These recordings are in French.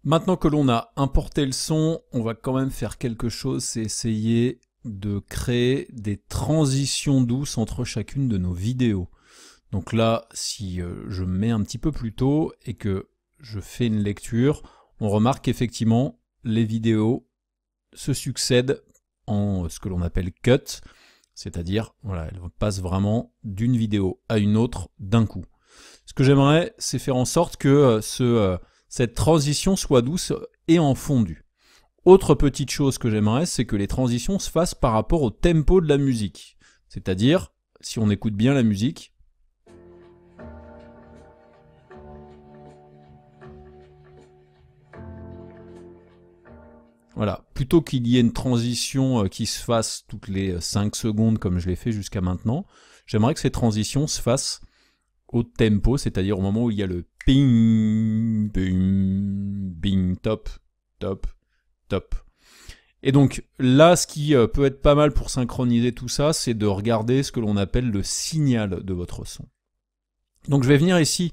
Maintenant que l'on a importé le son, on va quand même faire quelque chose, c'est essayer de créer des transitions douces entre chacune de nos vidéos. Donc là, si je me mets un petit peu plus tôt et que je fais une lecture, on remarque qu'effectivement, les vidéos se succèdent en ce que l'on appelle cut, c'est-à-dire, voilà, elles passent vraiment d'une vidéo à une autre d'un coup. Ce que j'aimerais, c'est faire en sorte que cette transition soit douce et en fondu. Autre petite chose que j'aimerais, c'est que les transitions se fassent par rapport au tempo de la musique. C'est-à-dire, si on écoute bien la musique, voilà, plutôt qu'il y ait une transition qui se fasse toutes les 5 secondes comme je l'ai fait jusqu'à maintenant, j'aimerais que ces transitions se fassent au tempo, c'est-à-dire au moment où il y a le ping, bing, bing, top, top, top. Et donc là, ce qui peut être pas mal pour synchroniser tout ça, c'est de regarder ce que l'on appelle le signal de votre son. Donc je vais venir ici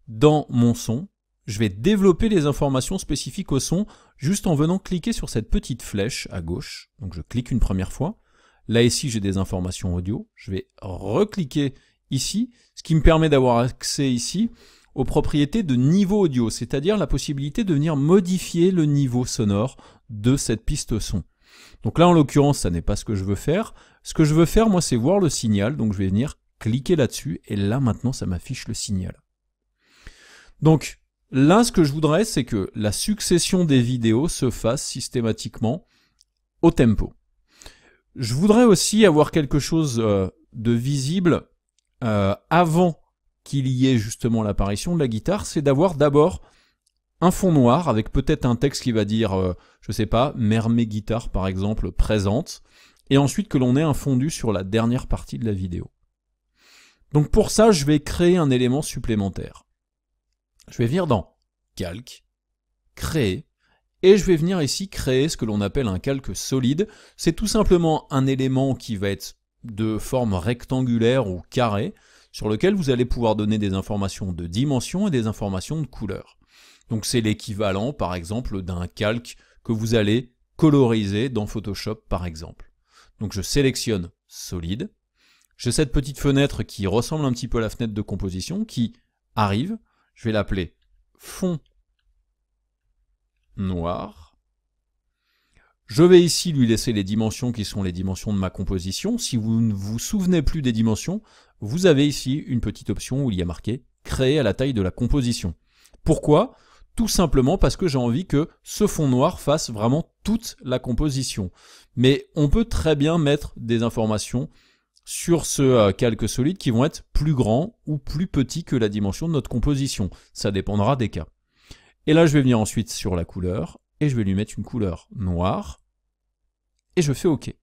dans mon son, je vais développer les informations spécifiques au son juste en venant cliquer sur cette petite flèche à gauche. Donc je clique une première fois. Là ici, j'ai des informations audio. Je vais recliquer ici, ce qui me permet d'avoir accès ici aux propriétés de niveau audio, c'est-à-dire la possibilité de venir modifier le niveau sonore de cette piste son. Donc là, en l'occurrence, ça n'est pas ce que je veux faire. Ce que je veux faire, moi, c'est voir le signal. Donc je vais venir cliquer là-dessus et là, maintenant, ça m'affiche le signal. Donc là, ce que je voudrais, c'est que la succession des vidéos se fasse systématiquement au tempo. Je voudrais aussi avoir quelque chose de visible avant qu'il y ait justement l'apparition de la guitare, c'est d'avoir d'abord un fond noir avec peut-être un texte qui va dire, je sais pas, Mermé Guitare par exemple, présente, et ensuite que l'on ait un fondu sur la dernière partie de la vidéo. Donc pour ça, je vais créer un élément supplémentaire. Je vais venir dans Calque, Créer, et je vais venir ici créer ce que l'on appelle un calque solide. C'est tout simplement un élément qui va être de forme rectangulaire ou carrée, sur lequel vous allez pouvoir donner des informations de dimension et des informations de couleur. Donc c'est l'équivalent, par exemple, d'un calque que vous allez coloriser dans Photoshop, par exemple. Donc je sélectionne solide. J'ai cette petite fenêtre qui ressemble un petit peu à la fenêtre de composition, qui arrive. Je vais l'appeler fond noir. Je vais ici lui laisser les dimensions qui sont les dimensions de ma composition. Si vous ne vous souvenez plus des dimensions, vous avez ici une petite option où il y a marqué « Créer à la taille de la composition ». Pourquoi ? Tout simplement parce que j'ai envie que ce fond noir fasse vraiment toute la composition. Mais on peut très bien mettre des informations sur ce calque solide qui vont être plus grands ou plus petits que la dimension de notre composition. Ça dépendra des cas. Et là, je vais venir ensuite sur la couleur et je vais lui mettre une couleur noire et je fais OK.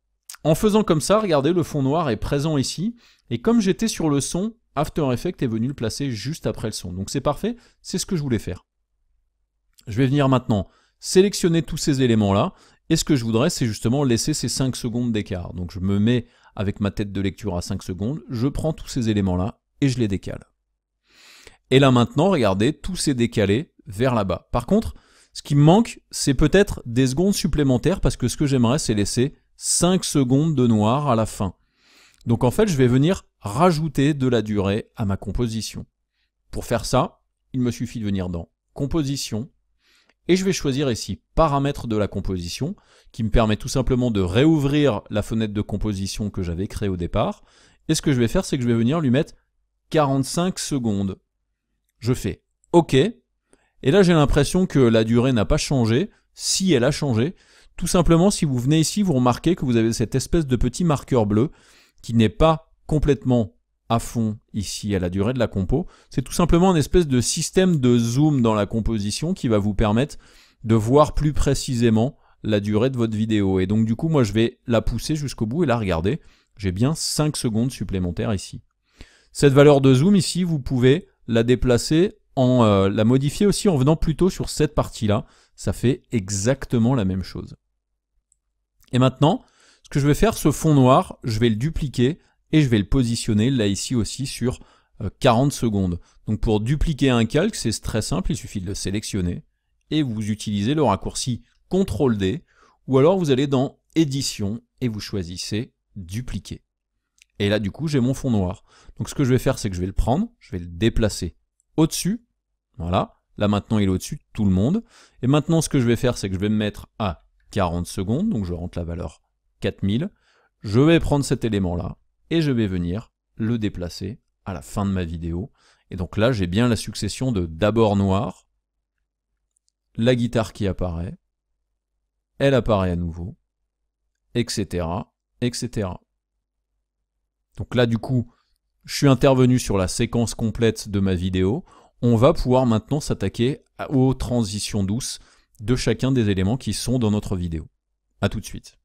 En faisant comme ça, regardez, le fond noir est présent ici et comme j'étais sur le son, After Effects est venu le placer juste après le son. Donc c'est parfait, c'est ce que je voulais faire. Je vais venir maintenant sélectionner tous ces éléments-là et ce que je voudrais, c'est justement laisser ces 5 secondes d'écart. Donc je me mets avec ma tête de lecture à 5 secondes, je prends tous ces éléments-là et je les décale. Et là maintenant, regardez, tout s'est décalé vers là-bas. Par contre, ce qui me manque, c'est peut-être des secondes supplémentaires parce que ce que j'aimerais, c'est laisser 5 secondes de noir à la fin. Donc en fait, je vais venir rajouter de la durée à ma composition. Pour faire ça, il me suffit de venir dans Composition et je vais choisir ici Paramètres de la composition qui me permet tout simplement de réouvrir la fenêtre de composition que j'avais créée au départ. Et ce que je vais faire, c'est que je vais venir lui mettre 45 secondes. Je fais OK. Et là, j'ai l'impression que la durée n'a pas changé. Si elle a changé, tout simplement, si vous venez ici, vous remarquez que vous avez cette espèce de petit marqueur bleu qui n'est pas complètement à fond ici à la durée de la compo. C'est tout simplement une espèce de système de zoom dans la composition qui va vous permettre de voir plus précisément la durée de votre vidéo. Et donc, du coup, moi, je vais la pousser jusqu'au bout. Et là, regardez, j'ai bien 5 secondes supplémentaires ici. Cette valeur de zoom ici, vous pouvez la déplacer, la modifier aussi en venant plutôt sur cette partie-là. Ça fait exactement la même chose. Et maintenant, ce que je vais faire, ce fond noir, je vais le dupliquer et je vais le positionner là ici aussi sur 40 secondes. Donc pour dupliquer un calque, c'est très simple, il suffit de le sélectionner et vous utilisez le raccourci CTRL-D, ou alors vous allez dans Édition et vous choisissez Dupliquer. Et là, du coup, j'ai mon fond noir. Donc ce que je vais faire, c'est que je vais le prendre, je vais le déplacer au-dessus. Voilà. Là, maintenant, il est au-dessus de tout le monde. Et maintenant, ce que je vais faire, c'est que je vais me mettre à 40 secondes. Donc je rentre la valeur 4000. Je vais prendre cet élément-là et je vais venir le déplacer à la fin de ma vidéo. Et donc là, j'ai bien la succession de d'abord noir, la guitare qui apparaît, elle apparaît à nouveau, etc., etc. Donc là, du coup, je suis intervenu sur la séquence complète de ma vidéo. On va pouvoir maintenant s'attaquer aux transitions douces de chacun des éléments qui sont dans notre vidéo. À tout de suite.